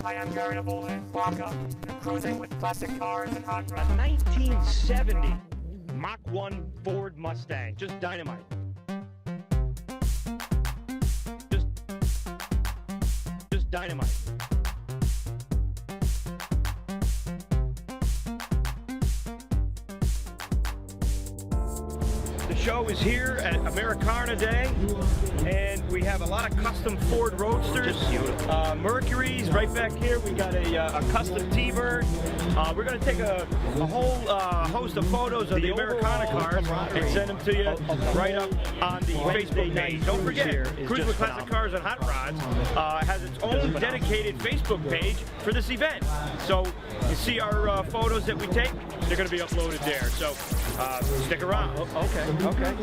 Hi, I'm Gary and welcome to Cruising with Classic Cars and Hot Rods. 1970 Mach 1 Ford Mustang, just dynamite. Just dynamite. The show is here at Americana Day, and we have a lot of custom Ford Roadsters. Mercury's right back here. We got a custom T-Bird. We're going to take a whole host of photos of the Americana cars and send them to you right up on the Facebook page. Don't forget, Cruising with Classic Cars and Hot Rods has its own dedicated Facebook page for this event. So you see our photos that we take, they're going to be uploaded there. So stick around. Okay.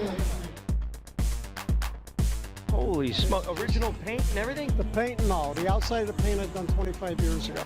Holy smoke, original paint and everything? The paint, no. The outside of the paint I've done 25 years ago.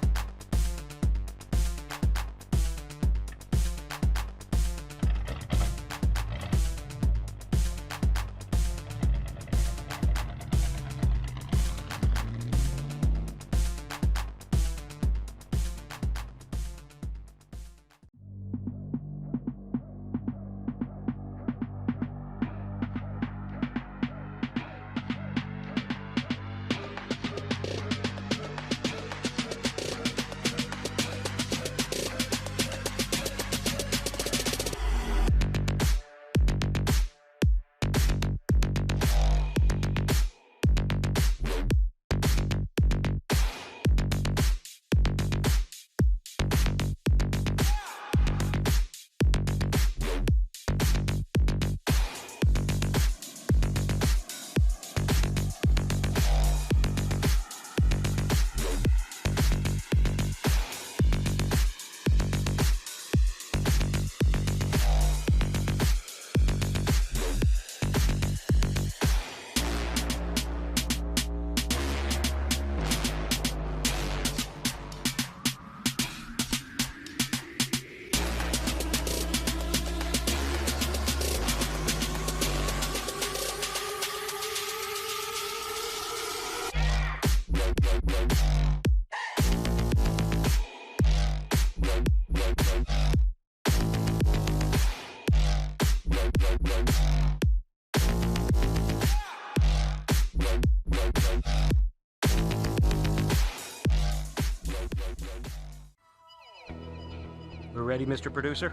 We're ready, Mr. Producer?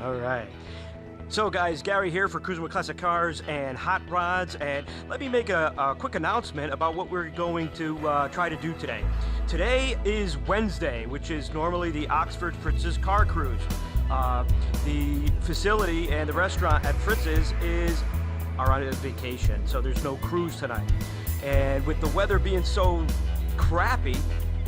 All right. So guys, Gary here for Cruising with Classic Cars and Hot Rods, and let me make a quick announcement about what we're going to try to do today. Today is Wednesday, which is normally the Oxford Fritz's Car Cruise. The facility and the restaurant at Fritz's are on a vacation, so there's no cruise tonight. And with the weather being so crappy,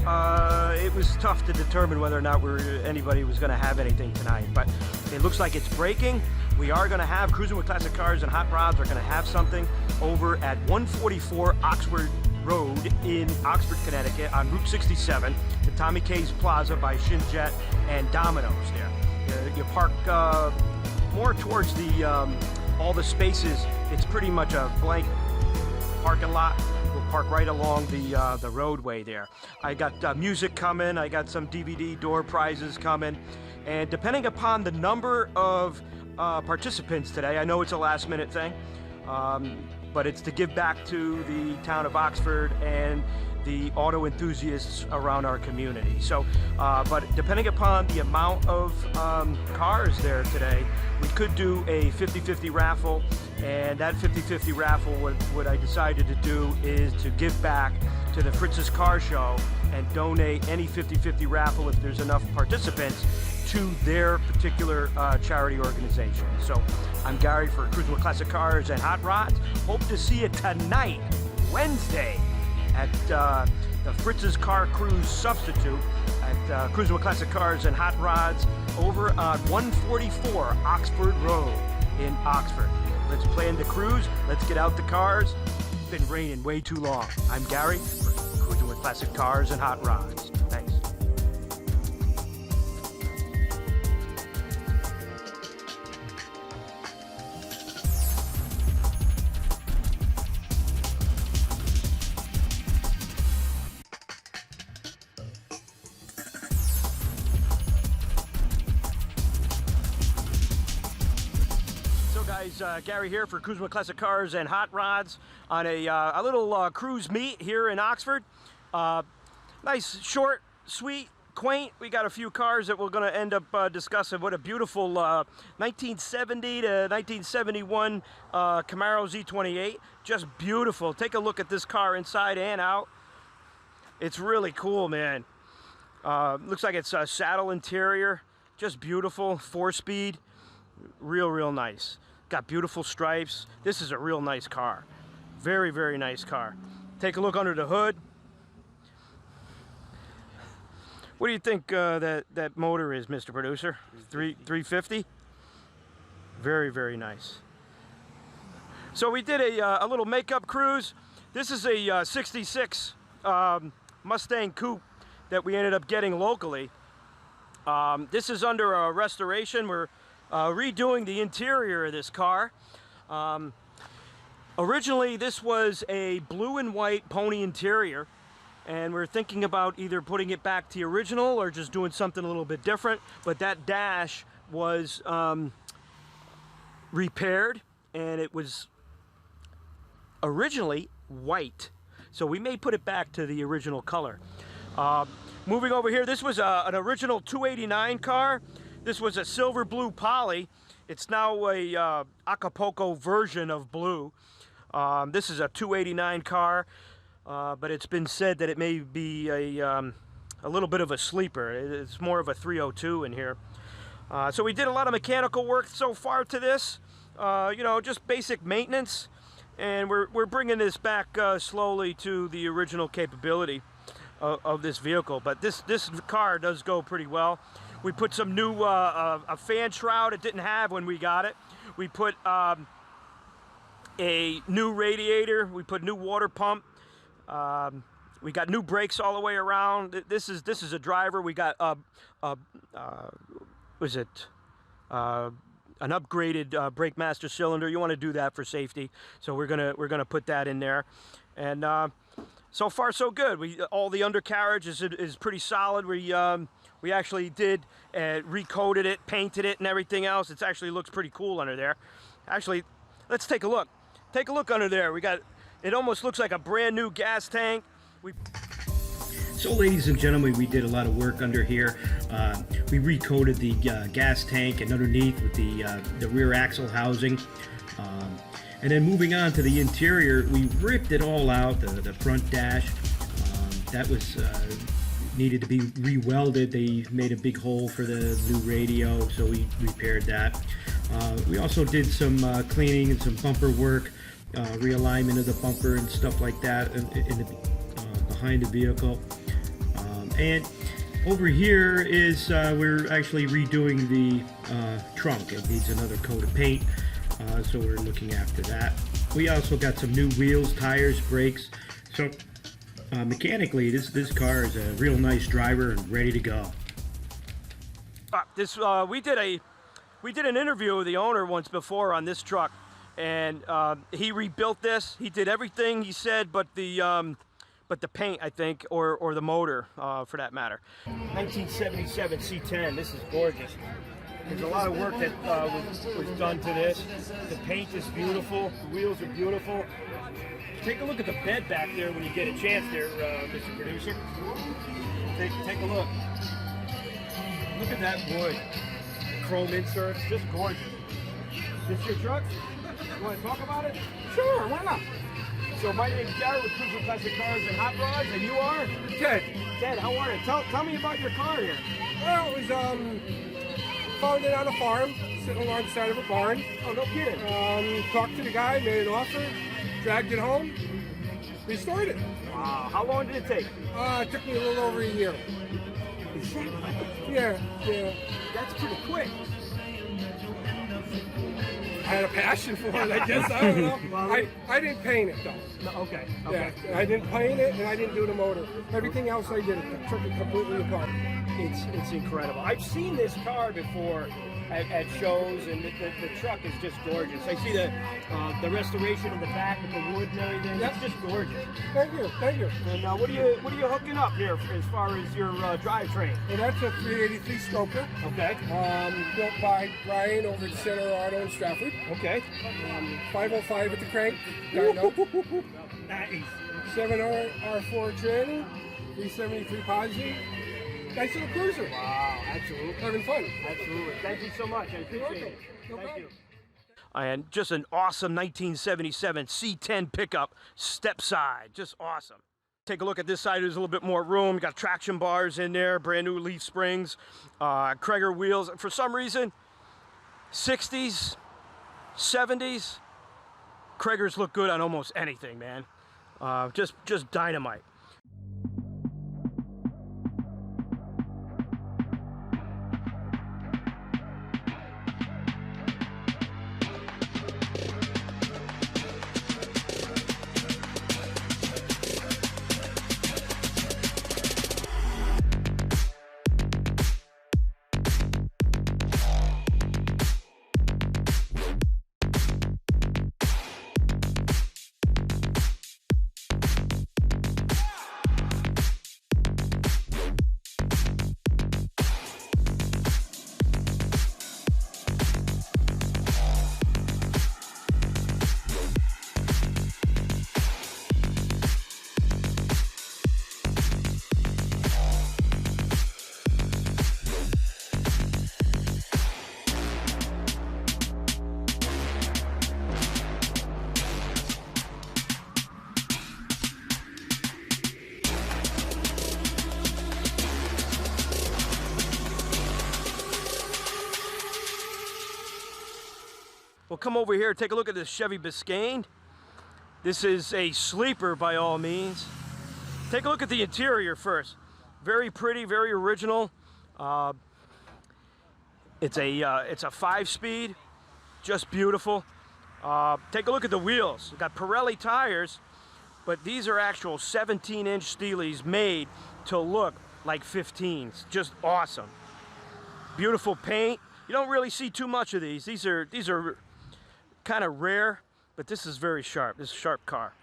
it was tough to determine whether or not anybody was going to have anything tonight, but it looks like it's breaking. We are going to have Cruising with Classic Cars and Hot Rods. We're going to have something over at 144 Oxford Road in Oxford, Connecticut on Route 67, the Tommy K's Plaza by Shinjet and Domino's there. You park more towards all the spaces. It's pretty much a blank parking lot. We'll park right along the roadway there. I got music coming. I got some DVD door prizes coming. And depending upon the number of participants today, I know it's a last minute thing. but it's to give back to the town of Oxford and the auto enthusiasts around our community. So, but depending upon the amount of cars there today, we could do a 50-50 raffle, and that 50-50 raffle, what I decided to do is to give back to the Fritz's Car Show and donate any 50-50 raffle, if there's enough participants, to their particular charity organization. So I'm Gary for Cruising with Classic Cars and Hot Rods. Hope to see you tonight, Wednesday, at the Fritz's Car Cruise Substitute at Cruising with Classic Cars and Hot Rods over on 144 Oxford Road in Oxford. Let's plan the cruise. Let's get out the cars. It's been raining way too long. I'm Gary for Cruising with Classic Cars and Hot Rods. Thanks. Gary here for Cruising with Classic Cars and Hot Rods on a little cruise meet here in Oxford. Nice, short, sweet, quaint. We got a few cars that we're going to end up discussing. What a beautiful 1970 to 1971 Camaro Z28. Just beautiful. Take a look at this car inside and out. It's really cool, man. Looks like it's a saddle interior. Just beautiful. 4-speed. Real nice. Got beautiful stripes. This is a real nice car. Very, very nice car. Take a look under the hood. What do you think that motor is, Mr. Producer? 350? Very, very nice. So we did a little makeup cruise. This is a 66 Mustang Coupe that we ended up getting locally. This is under a restoration. We're redoing the interior of this car. Originally this was a blue and white pony interior, and we're thinking about either putting it back to the original or just doing something a little bit different. But that dash was repaired, and it was originally white, so we may put it back to the original color. Moving over here, this was an original 289 car. This was a silver blue poly. It's now a Acapulco version of blue. This is a 289 car, but it's been said that it may be a little bit of a sleeper. It's more of a 302 in here. So we did a lot of mechanical work so far to this, you know, just basic maintenance, and we're bringing this back slowly to the original capability of this vehicle. But this car does go pretty well. We put some new a fan shroud it didn't have when we got it. We put a new radiator. We put new water pump. We got new brakes all the way around. This is a driver. We got was it an upgraded brake master cylinder. You want to do that for safety, so we're gonna put that in there. And so far so good. All the undercarriage is pretty solid. We actually did recoated it, painted it, and everything else. It actually looks pretty cool under there. Actually, let's take a look. Take a look under there. It almost looks like a brand new gas tank. So ladies and gentlemen, we did a lot of work under here. We recoated the gas tank and underneath with the rear axle housing. And then moving on to the interior, we ripped it all out, the front dash. That was needed to be re-welded. They made a big hole for the new radio, so we repaired that. We also did some cleaning and some bumper work, realignment of the bumper and stuff like that behind the vehicle. And over here is we're actually redoing the trunk. It needs another coat of paint, so we're looking after that. We also got some new wheels, tires, brakes. So mechanically, this car is a real nice driver and ready to go. We did an interview with the owner once before on this truck, and he rebuilt this. He did everything he said, but the paint, I think, or the motor, for that matter. 1977 C10. This is gorgeous. There's a lot of work that was done to this. The paint is beautiful. The wheels are beautiful. Take a look at the bed back there when you get a chance there, Mr. Producer. Take a look. Look at that wood. Chrome inserts, just gorgeous. This your truck? You want to talk about it? Sure, why not? So my name's Gary with Cruiser Classic Cars and Hot Rods, and you are? Ted. Ted, how are you? Tell me about your car here. Well, it was found it on a farm, sitting alongside of a barn. Oh, no kidding. Talked to the guy, made an offer, dragged it home, restored it. Wow, how long did it take? It took me a little over a year. Yeah. That's pretty quick. I had a passion for it, I guess. I don't know. I didn't paint it, though. No, okay. Yeah, I didn't paint it, and I didn't do the motor. Everything else I did, it took it completely apart. It's incredible. I've seen this car before at shows, and the truck is just gorgeous. I see the restoration of the back with the wood and everything. Yep. It's just gorgeous. Thank you. And what are you hooking up here as far as your drivetrain? And that's a 383 Stoker. Okay. Built by Brian over at Center Auto in Stratford. Okay. 505 at the crank. Dyno. Nice. 7 R4 trim. 373 Posi. Nice little cruiser. Wow, absolutely. Having fun. Absolutely. Thank you so much. I appreciate it. No Thank problem. you. And just an awesome 1977 C10 pickup, step side. Just awesome. Take a look at this side. There's a little bit more room. You got traction bars in there, brand new leaf springs, Krager wheels. For some reason, 60s, 70s, Kragers look good on almost anything, man. Just dynamite. Well, come over here, take a look at this Chevy Biscayne. This is a sleeper by all means. Take a look at the interior first. Very pretty, very original. It's a 5-speed, just beautiful. Take a look at the wheels. We've got Pirelli tires, but these are actual 17-inch Steelies made to look like 15s. Just awesome. Beautiful paint. You don't really see too much of these. These are kind of rare, but this is very sharp. This is a sharp car.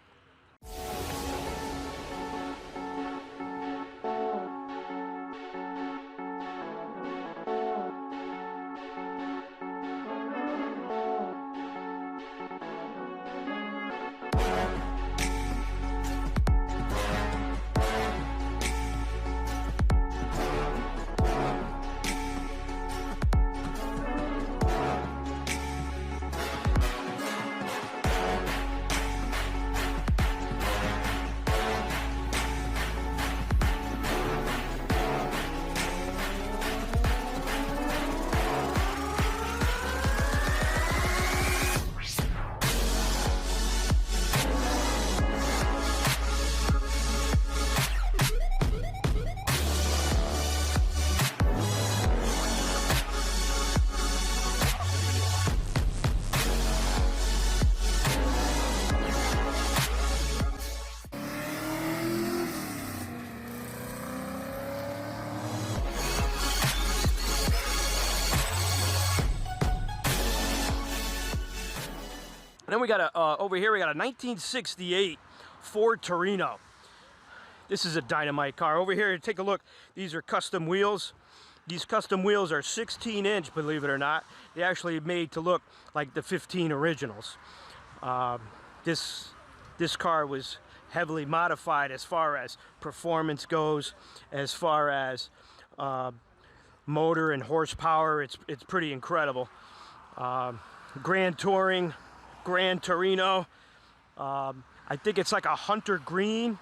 Then we got over here we got a 1968 Ford Torino. This is a dynamite car. Over here, take a look. These are custom wheels. These custom wheels are 16-inch, believe it or not. They actually made to look like the 15 originals. This car was heavily modified as far as performance goes, as far as motor and horsepower. It's pretty incredible. Grand Touring, Grand Torino. I think it's like a hunter green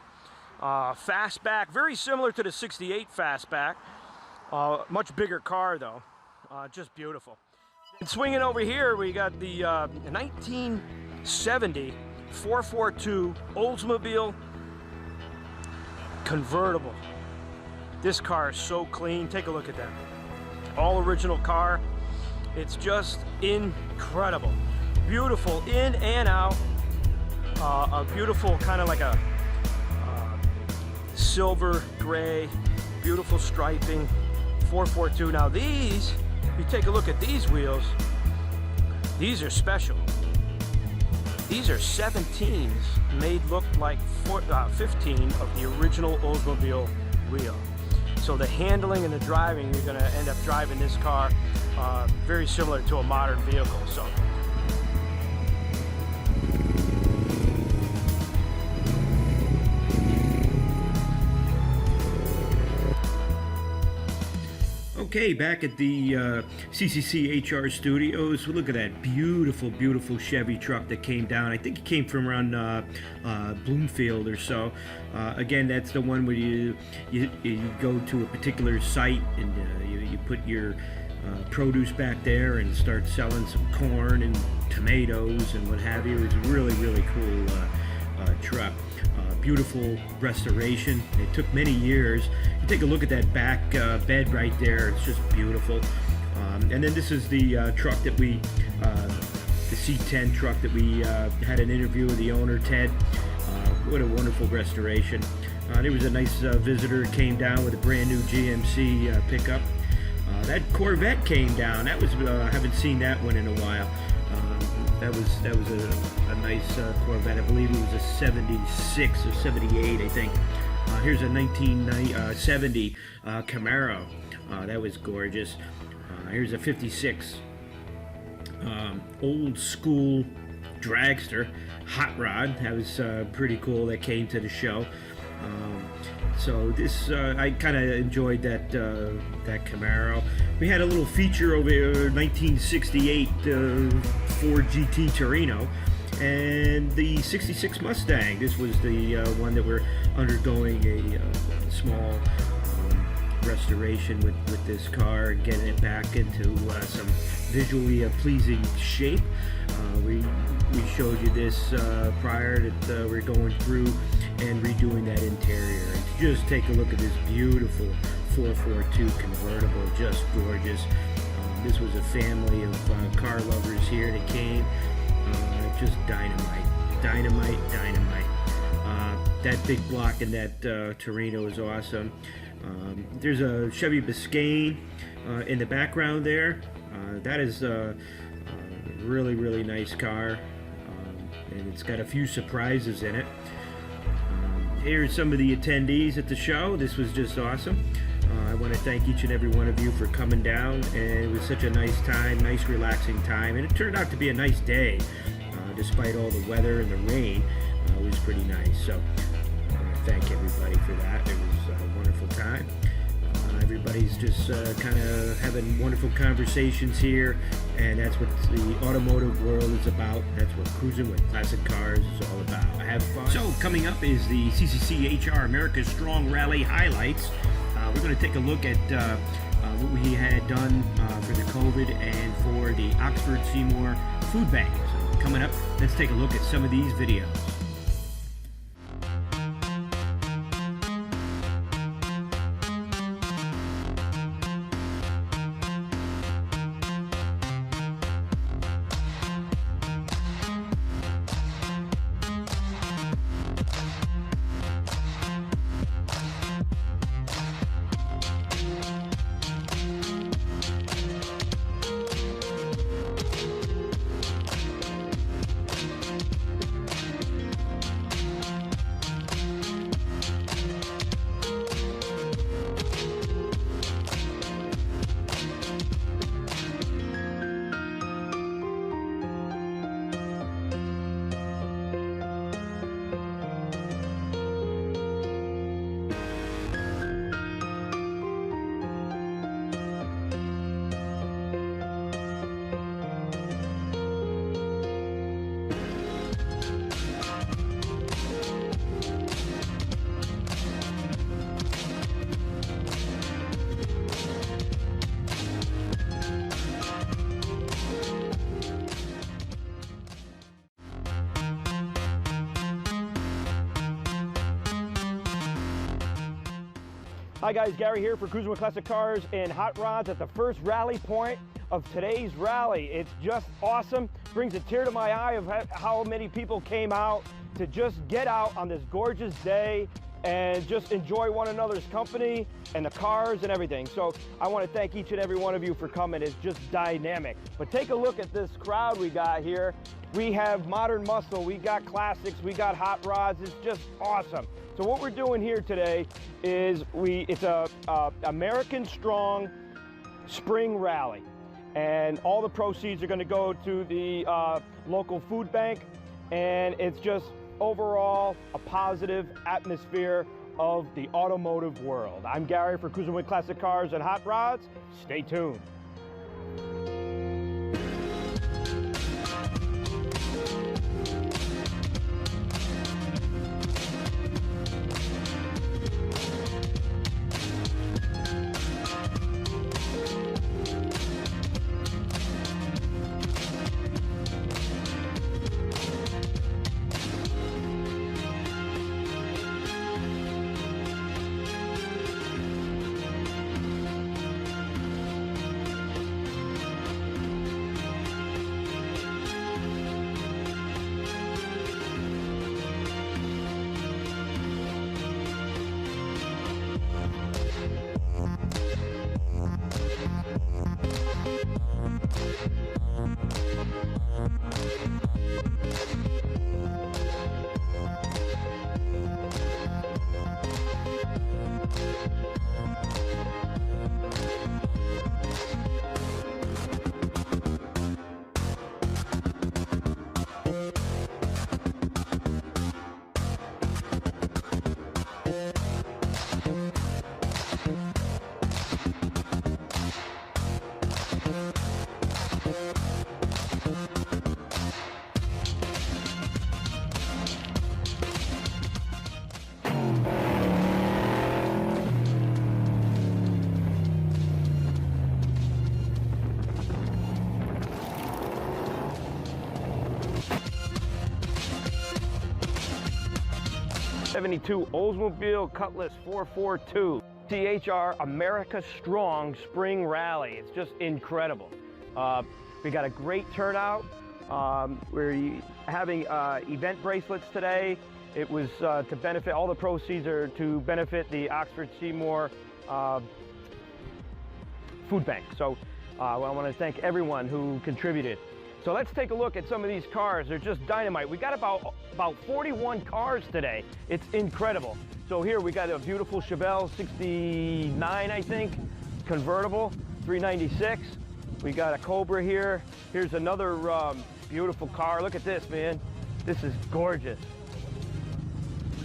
fastback, very similar to the 68 fastback. Much bigger car though, just beautiful. And swinging over here, we got the 1970 442 Oldsmobile convertible. This car is so clean. Take a look at that. All original car. It's just incredible. Beautiful in and out. A beautiful kind of like a silver gray, beautiful striping. 442. Now these, if you take a look at these wheels, these are special. These are 17s made look like 15 of the original Oldsmobile wheel. So the handling and the driving, you're going to end up driving this car very similar to a modern vehicle. So. Okay, back at the CCCHR studios, look at that beautiful, beautiful Chevy truck that came down. I think it came from around Bloomfield or so. Again, that's the one where you go to a particular site and you put your produce back there and start selling some corn and tomatoes and what have you. It was a really, really cool truck. Beautiful restoration. It took many years. You take a look at that back bed right there. It's just beautiful. And then this is the truck that we, the C10 truck that we had an interview with the owner, Ted. What a wonderful restoration. There was a nice visitor came down with a brand new GMC pickup. That Corvette came down. That was I haven't seen that one in a while. That was a nice Corvette. I believe it was a 76 or 78, I think. Here's a 1970 Camaro. That was gorgeous. Here's a 56 old school dragster hot rod. That was pretty cool. That came to the show. So this, I kind of enjoyed that Camaro. We had a little feature over here, 1968 Ford GT Torino, and the 66 Mustang. This was the one that we're undergoing a small restoration with this car, getting it back into some visually pleasing shape. We showed you this prior that we're going through and redoing that interior. And just take a look at this beautiful 442 convertible, just gorgeous. This was a family of car lovers here that came. Just dynamite, dynamite, dynamite. That big block in that Torino is awesome. There's a Chevy Biscayne in the background there. That is a really, really nice car, and it's got a few surprises in it. Here's some of the attendees at the show. This was just awesome. I want to thank each and every one of you for coming down, and it was such a nice time, nice relaxing time, and it turned out to be a nice day despite all the weather and the rain. It was pretty nice, so I want to thank everybody for that. It was a wonderful time. Everybody's just kind of having wonderful conversations here, and that's what the automotive world is about. That's what Cruising with Classic Cars is all about. Have fun. So coming up is the CCCHR America's Strong Rally highlights. We're going to take a look at what we had done for the COVID and for the Oxford Seymour Food Bank. So coming up, let's take a look at some of these videos. Hi guys, Gary here for Cruising with Classic Cars and Hot Rods at the first rally point of today's rally. It's just awesome. Brings a tear to my eye of how many people came out to just get out on this gorgeous day and just enjoy one another's company and the cars and everything. So I want to thank each and every one of you for coming. It's just dynamic. But take a look at this crowd we got here. We have modern muscle, we got classics, we got hot rods. It's just awesome. So what we're doing here today is it's a American Strong Spring Rally, and all the proceeds are going to go to the local food bank, and it's just overall a positive atmosphere of the automotive world. I'm Gary for Cruising with Classic Cars and Hot Rods. Stay tuned. '72 Oldsmobile Cutlass 442 CCCHR America Strong Spring Rally. It's just incredible. We got a great turnout. We're having event bracelets today. It was to benefit, all the proceeds are to benefit the Oxford Seymour Food Bank. So I want to thank everyone who contributed. So let's take a look at some of these cars. They're just dynamite. We got about 41 cars today. It's incredible. So here we got a beautiful Chevelle 69, I think, convertible, 396. We got a Cobra here. Here's another beautiful car. Look at this, man. This is gorgeous.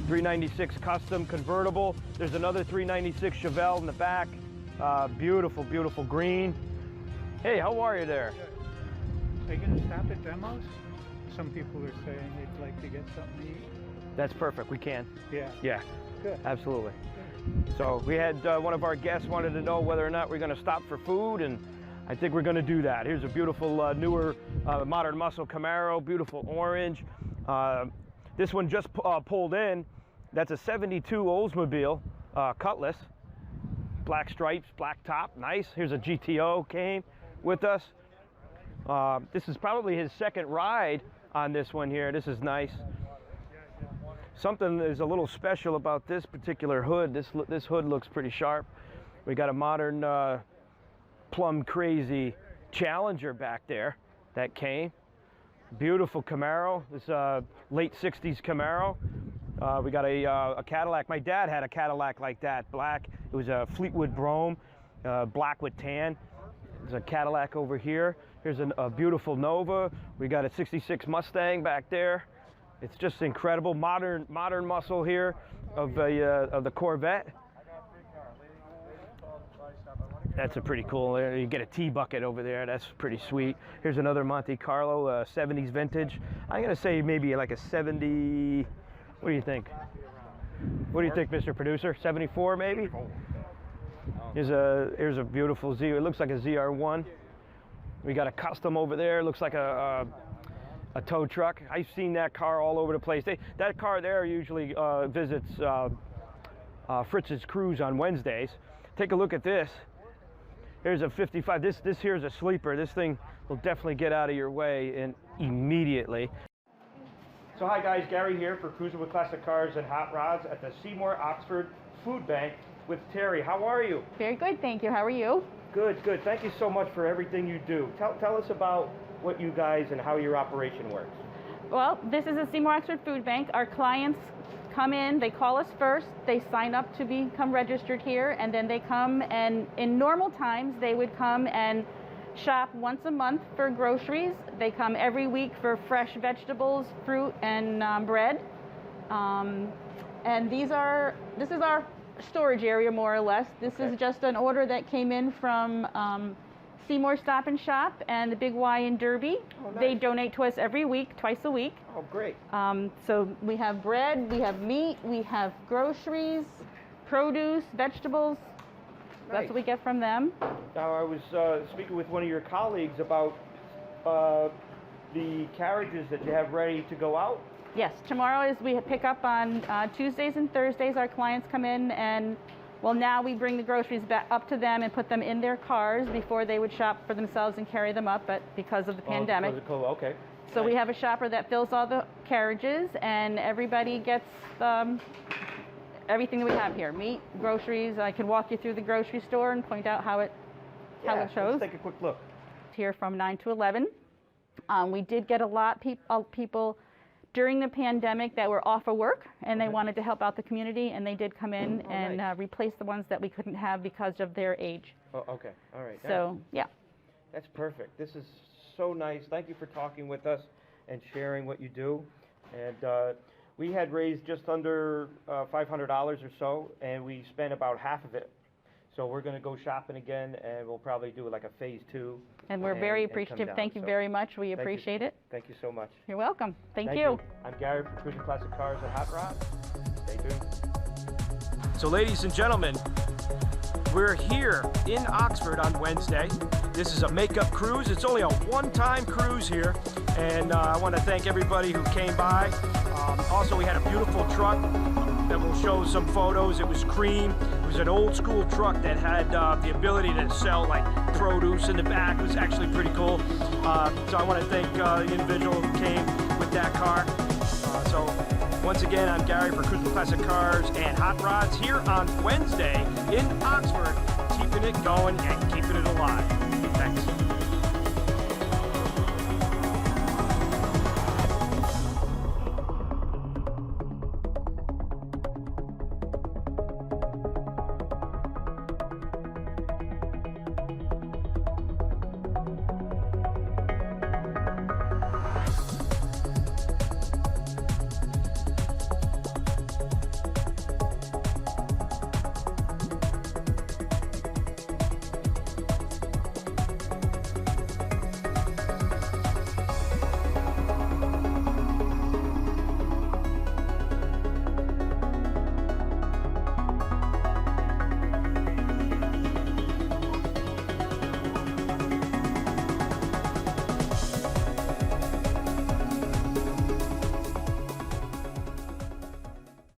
396 custom convertible. There's another 396 Chevelle in the back. Beautiful, beautiful green. Hey, how are you there? Are you going to stop at demos? Some people are saying they'd like to get something to eat. That's perfect, we can. Yeah. Yeah, Good. absolutely. So we had one of our guests wanted to know whether or not we're going to stop for food, and I think we're going to do that. Here's a beautiful newer modern muscle Camaro, beautiful orange. This one just pulled in. That's a '72 Oldsmobile Cutlass. Black stripes, black top, nice. Here's a GTO came with us. This is probably his second ride on this one here. This is nice. Something is a little special about this particular hood. This hood looks pretty sharp. We got a modern plum crazy Challenger back there that came. Beautiful Camaro. This late '60s Camaro. We got a Cadillac. My dad had a Cadillac like that, black. It was a Fleetwood Brougham, black with tan. There's a Cadillac over here. Here's a beautiful Nova. We got a '66 Mustang back there. It's just incredible. Modern muscle here of the Corvette. That's a pretty cool. You get a T-bucket over there. That's pretty sweet. Here's another Monte Carlo, 70s vintage. I'm gonna say maybe like a 70. What do you think? What do you think, Mr. Producer? 74 maybe? Here's a beautiful Z. It looks like a ZR1. We got a custom over there. Looks like a tow truck. I've seen that car all over the place. That car there usually visits Fritz's Cruise on Wednesdays. Take a look at this. Here's a 55. This here is a sleeper. This thing will definitely get out of your way and immediately. So hi guys, Gary here for Cruising with Classic Cars and Hot Rods at the Seymour Oxford Food Bank with Terry. How are you? Very good, thank you. How are you? Good, good. Thank you so much for everything you do. Tell us about what you guys and how your operation works. Well, this is a Seymour Oxford Food Bank. Our clients come in, they call us first, they sign up to become registered here, and then they come, and in normal times they would come and shop once a month for groceries. They come every week for fresh vegetables, fruit, and bread. And this is our storage area, more or less. This is just an order that came in from Seymour Stop and Shop and the Big Y in Derby. Oh, nice. They donate to us every week, twice a week. Oh, great. So we have bread, we have meat, we have groceries, produce, vegetables. Nice. That's what we get from them. Now, I was speaking with one of your colleagues about the carriages that you have ready to go out. Yes, tomorrow is we pick up on Tuesdays and Thursdays. Our clients come in and, well, now we bring the groceries back up to them and put them in their cars. Before they would shop for themselves and carry them up, but because of the pandemic. Okay. So we have a shopper that fills all the carriages, and everybody gets everything that we have here: meat, groceries. I can walk you through the grocery store and point out how it shows. Let's take a quick look. Here from 9 to 11. We did get a lot of people during the pandemic that were off of work, and they wanted to help out the community, and they did come in and nice. replace the ones that we couldn't have because of their age. Oh, okay. All right. So, yeah. That's perfect. This is so nice. Thank you for talking with us and sharing what you do. And we had raised just under $500 or so, and we spent about half of it. So we're going to go shopping again, and we'll probably do like a phase 2. And we're very appreciative. Thank you very much. We appreciate it. Thank you so much. You're welcome. Thank you. I'm Gary from Cruising Classic Cars and Hot Rods. Stay tuned. So ladies and gentlemen, we're here in Oxford on Wednesday. This is a makeup cruise. It's only a one-time cruise here. And I want to thank everybody who came by. Also, we had a beautiful truck that will show some photos. It was cream. It was an old school truck that had the ability to sell like produce in the back. It was actually pretty cool. So I want to thank the individual who came with that car. So once again, I'm Gary for Cruising Classic Cars and Hot Rods here on Wednesday in Oxford, keeping it going and keeping it alive. Thanks.